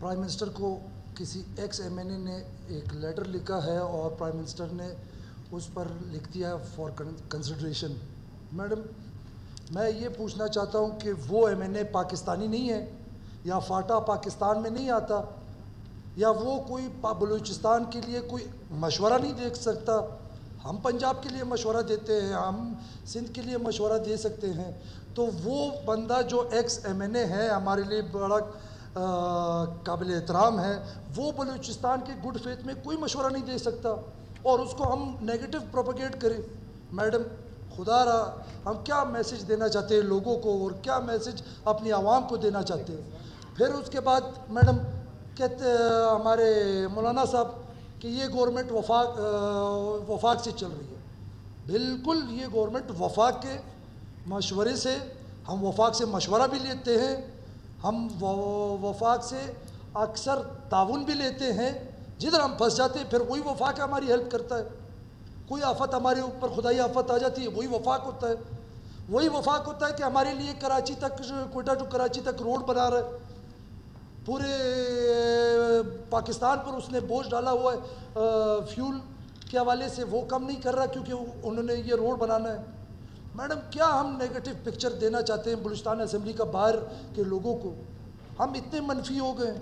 Prime minister کو کسی x M N اے نے ایک لیٹر لکھا ہے اور پرائم منسٹر نے اس پر لکھ دیا فار کنسیڈریشن. میڈم میں یہ پوچھنا چاہتا ہوں کہ وہ ایم این اے پاکستانی نہیں ہے یا فاٹا پاکستان میں نہیں آتا یا وہ کوئی بلوچستان کے لیے کوئی مشورہ نہیں دے سکتا؟ ہم پنجاب کے لیے مشورہ دیتے ہیں, ہم سندھ کے لیے مشورہ دے سکتے ہیں. تو وہ بندہ جو ایکس ایم این اے ہے ہمارے لیے بڑا قابل احترام ہے, وہ بلوچستان کے گڈ فیتھ میں کوئی مشورہ نہیں دے سکتا اور اس کو ہم نیگیٹو پروپیگیٹ کریں. میڈم خدا را ہم کیا میسج دینا چاہتے ہیں لوگوں کو اور کیا میسج اپنی عوام کو دینا چاہتے ہیں؟ پھر اس کے بعد میڈم کہتے ہمارے مولانا صاحب کہ یہ گورنمنٹ وفاق سے چل رہی ہے. بالکل یہ گورنمنٹ وفاق کے مشورے سے, ہم وفاق سے مشورہ بھی لیتے ہیں, ہم وفاق سے اکثر تعاون بھی لیتے ہیں. جدھر ہم پھنس جاتے ہیں پھر وہی وفاق ہماری ہیلپ کرتا ہے. کوئی آفت ہمارے اوپر خدائی آفت آ جاتی ہے وہی وفاق ہوتا ہے. وہی وفاق ہوتا ہے کہ ہمارے لیے کراچی تک, کوئٹہ ٹو کراچی تک روڈ بنا رہا ہے. پورے پاکستان پر اس نے بوجھ ڈالا ہوا ہے فیول کے حوالے سے, وہ کم نہیں کر رہا کیونکہ انہوں نے یہ روڈ بنانا ہے. میڈم کیا ہم نیگیٹو پکچر دینا چاہتے ہیں بلوچستان اسمبلی کا باہر کے لوگوں کو؟ ہم اتنے منفی ہو گئے.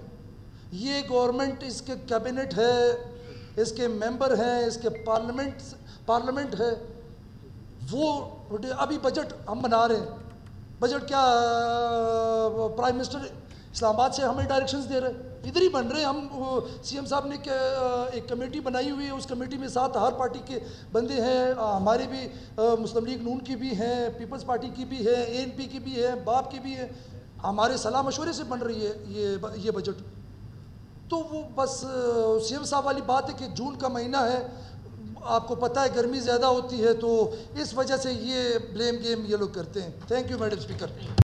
یہ گورنمنٹ, اس کے کیبنٹ ہے, اس کے ممبر ہیں, اس کے پارلیمنٹ ہے, وہ ابھی بجٹ ہم بنا رہے ہیں. بجٹ کیا پرائم منسٹر اسلام آباد سے ہمیں ڈائریکشنز دے رہے ہیں, ادھر ہی بن رہے ہیں. ہم سی ایم صاحب نے ایک کمیٹی بنائی ہوئی ہے, اس کمیٹی میں 7 ہر پارٹی کے بندے ہیں, ہمارے بھی مسلم لیگ نون کی بھی ہیں, پیپلز پارٹی کی بھی ہے, اے این پی کی بھی ہے, باپ کی بھی ہے. ہمارے صلاح مشورے سے بن رہی ہے یہ بجٹ. تو وہ بس سی ایم صاحب والی بات ہے کہ جون کا مہینہ ہے, آپ کو پتہ ہے گرمی زیادہ ہوتی ہے, تو اس وجہ سے یہ بلیم گیم یہ لوگ کرتے ہیں. Thank you madam speaker.